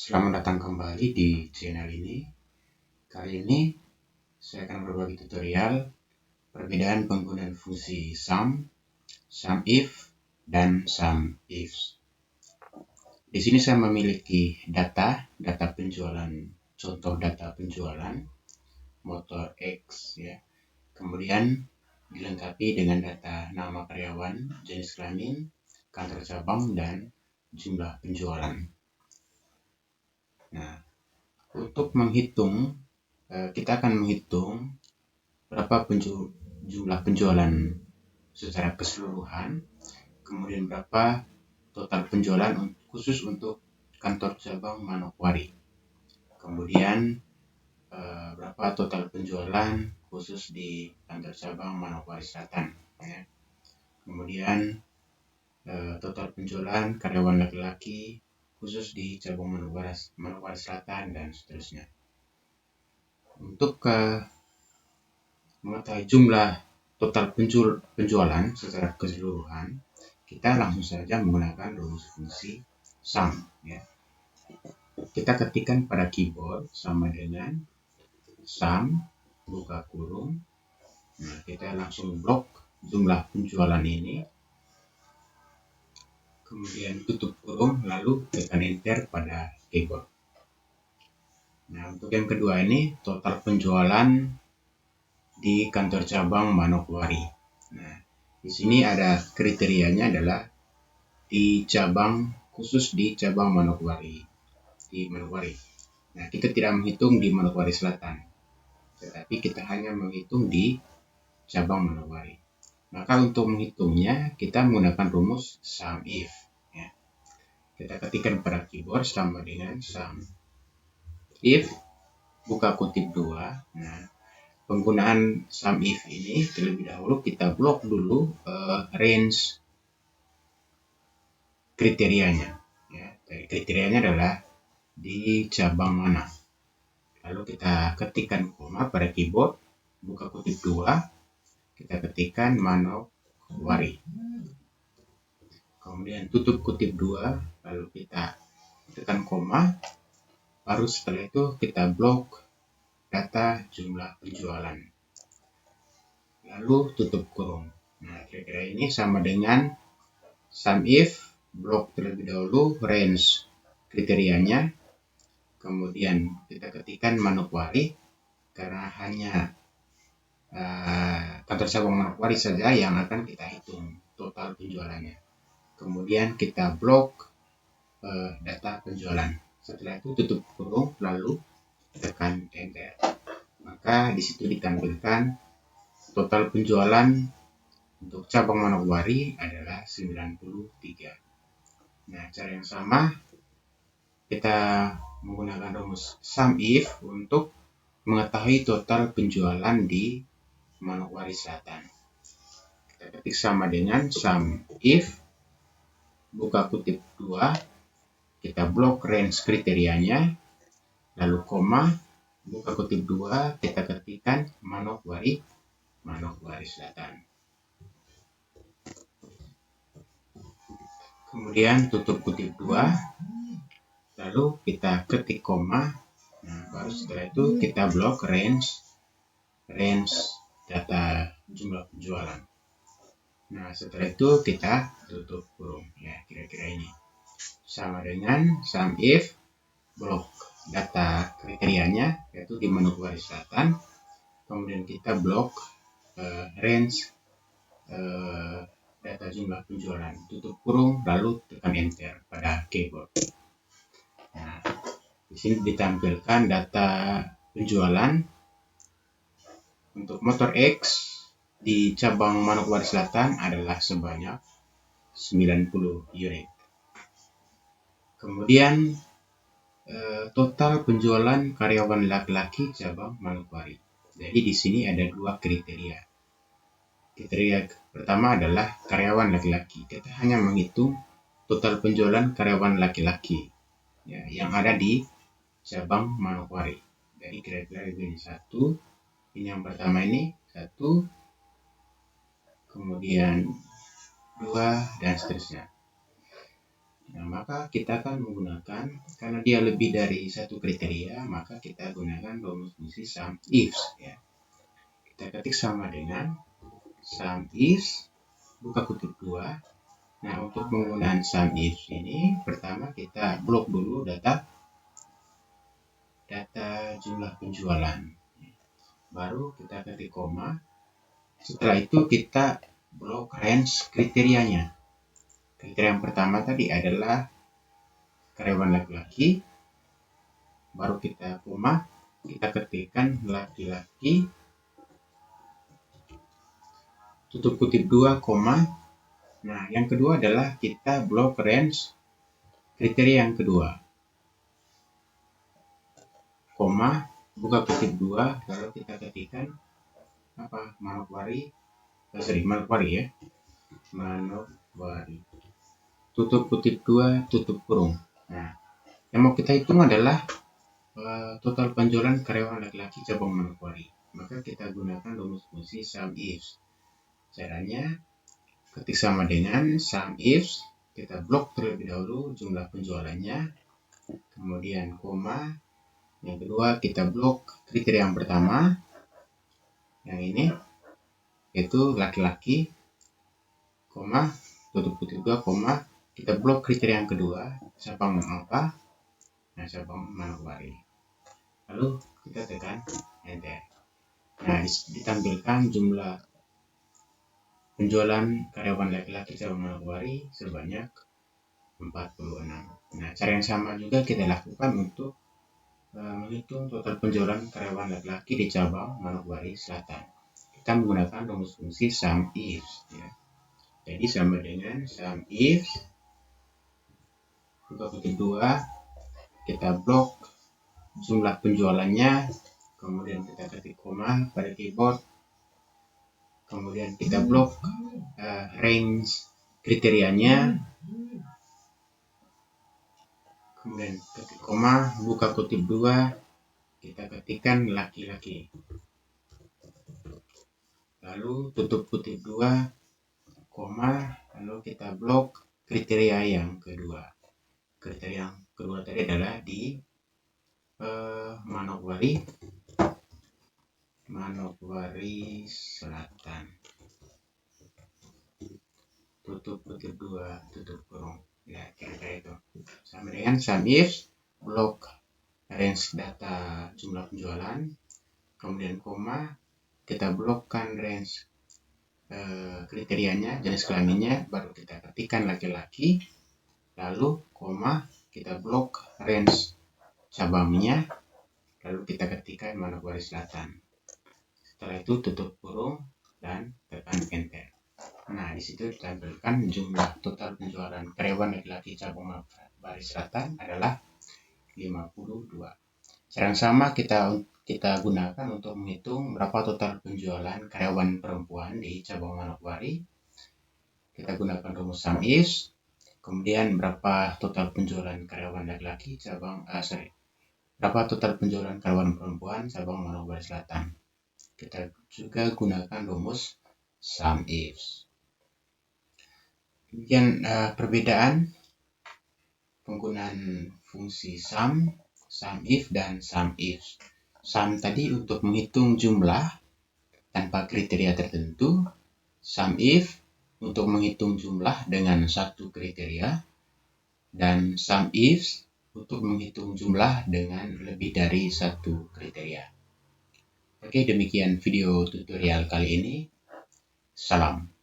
Selamat datang kembali di channel ini. Kali ini saya akan berbagi tutorial perbedaan penggunaan fungsi sum, SUMIF, dan SUMIF. Di sini saya memiliki data penjualan, contoh data penjualan motor X ya. Kemudian dilengkapi dengan data nama karyawan, jenis kelamin, kantor cabang, dan jumlah penjualan. Nah, untuk menghitung, kita akan menghitung berapa jumlah penjualan secara keseluruhan, kemudian berapa total penjualan khusus untuk kantor cabang Manokwari, kemudian berapa total penjualan khusus di kantor cabang Manokwari Selatan, ya. Kemudian total penjualan karyawan laki-laki khusus di cabang Manokwari Selatan, dan seterusnya. Untuk mengetahui jumlah total penjualan secara keseluruhan, kita langsung saja menggunakan rumus fungsi sum. Ya. Kita ketikkan pada keyboard sama dengan sum buka kurung. Nah, kita langsung blok jumlah penjualan ini, kemudian tutup kurung, lalu tekan enter pada keyboard. Nah, untuk yang kedua ini total penjualan di kantor cabang Manokwari. Nah, di sini ada kriterianya adalah di cabang, khusus di cabang Manokwari, di Manokwari. Nah, kita tidak menghitung di Manokwari Selatan, tetapi kita hanya menghitung di cabang Manokwari. Maka untuk menghitungnya kita menggunakan rumus SUMIF. Ya. Kita ketikkan pada keyboard sama dengan SUMIF buka kutip 2. Nah, penggunaan SUMIF ini terlebih dahulu kita blok dulu range kriterianya. Ya, kriterianya adalah di cabang mana. Lalu kita ketikkan koma pada keyboard, buka kutip 2, kita ketikkan Manokwari. Kemudian tutup kutip 2, lalu kita tekan koma, baru setelah itu kita blok data jumlah penjualan. Lalu tutup kurung. Nah, kira-kira ini sama dengan SUMIF, blok terlebih dahulu range kriterianya, kemudian kita ketikkan Manokwari karena hanya kantor cabang Manokwari saja yang akan kita hitung total penjualannya. Kemudian kita blok data penjualan. Setelah itu tutup kurung, lalu tekan enter. Maka di situ ditampilkan total penjualan untuk cabang Manokwari adalah 93. Nah, cara yang sama kita menggunakan rumus SUMIF untuk mengetahui total penjualan di Manokwari Selatan. Kita ketik sama dengan SUMIF buka kutip 2, kita blok range kriterianya, lalu koma, buka kutip 2, kita ketikkan Manokwari Selatan. Kemudian tutup kutip 2, lalu kita ketik koma. Nah, baru setelah itu kita blok range data jumlah penjualan. Nah, setelah itu kita tutup kurung. Ya, kira-kira ini sama dengan SUMIF blok data kriterianya, yaitu di Manokwari Selatan. Kemudian kita blok range data jumlah penjualan, tutup kurung, lalu tekan enter pada keyboard. Nah, di sini ditampilkan data penjualan untuk motor X di cabang Manokwari Selatan adalah sebanyak 90 unit. Kemudian total penjualan karyawan laki-laki cabang Manokwari. Jadi di sini ada dua kriteria. Kriteria pertama adalah karyawan laki-laki. Kita hanya menghitung total penjualan karyawan laki-laki ya, yang ada di cabang Manokwari. Jadi kira-kira ini 1. Ini yang pertama ini 1, kemudian 2, dan seterusnya. Nah, maka kita akan menggunakan, karena dia lebih dari satu kriteria, maka kita gunakan rumus fungsi sum if ya. Kita ketik sama dengan sum if buka kutip 2. Nah, untuk penggunaan sum if ini, pertama kita blok dulu data jumlah penjualan, baru kita ketik koma. Setelah itu kita blok range kriterianya. Kriteria yang pertama tadi adalah karyawan laki-laki, baru kita koma, kita ketikkan laki-laki, tutup kutip 2, koma. Nah, yang kedua adalah kita blok range kriteria yang kedua, koma, buka kutip 2, lalu kita ketikkan Manokwari ya, Manokwari, tutup kutip 2, tutup kurung. Nah, yang mau kita hitung adalah total penjualan karyawan laki-laki cabang Manokwari. Maka kita gunakan rumus fungsi sum if. Caranya ketik sama dengan sum if, kita blok terlebih dahulu jumlah penjualannya, kemudian koma. Yang kedua kita blok kriteria yang pertama, yang ini yaitu laki-laki, koma, tutup kutip 2, koma. Kita blok kriteria yang kedua, cabang apa? Nah, cabang Manokwari. Lalu kita tekan enter. Nah, ditampilkan jumlah penjualan karyawan laki-laki cabang Manokwari sebanyak 46. Nah, cara yang sama juga kita lakukan untuk menghitung total penjualan karyawan laki-laki di cabang Manokwari Selatan. Kita menggunakan rumus fungsi sum if ya. Jadi sama dengan sum if buka kutip 2, kita blok jumlah penjualannya, kemudian kita ketik koma pada keyboard, kemudian kita blok range kriterianya, kemudian ketik koma, buka kutip 2, kita ketikkan laki-laki, lalu tutup kutip 2, koma, lalu kita blok kriteria yang kedua. Kriteria yang kedua tadi adalah di Manokwari Selatan, tutup kutip 2, tutup kurung. Ya, kira-kira itu. Sama dengan sum if, blok range data jumlah penjualan, kemudian koma, kita blokkan range kriterianya, jenis kelaminnya, baru kita ketikkan laki-laki, lalu koma, kita blok range cabangnya, lalu kita ketikkan Manokwari Selatan. Setelah itu tutup kurung dan tekan enter. Nah, di situ ditampilkan jumlah total penjualan karyawan laki-laki cabang Manokwari Selatan adalah 52. Cara yang sama kita gunakan untuk menghitung berapa total penjualan karyawan perempuan di cabang Manokwari. Kita gunakan rumus sum if, kemudian berapa total penjualan karyawan laki-laki berapa total penjualan karyawan perempuan cabang Manokwari Selatan. Kita juga gunakan rumus sum if. Kemudian perbedaan penggunaan fungsi sum if, dan sum if. Sum tadi untuk menghitung jumlah tanpa kriteria tertentu, sum if untuk menghitung jumlah dengan satu kriteria, dan sum if untuk menghitung jumlah dengan lebih dari satu kriteria. Oke, demikian video tutorial kali ini. Salam.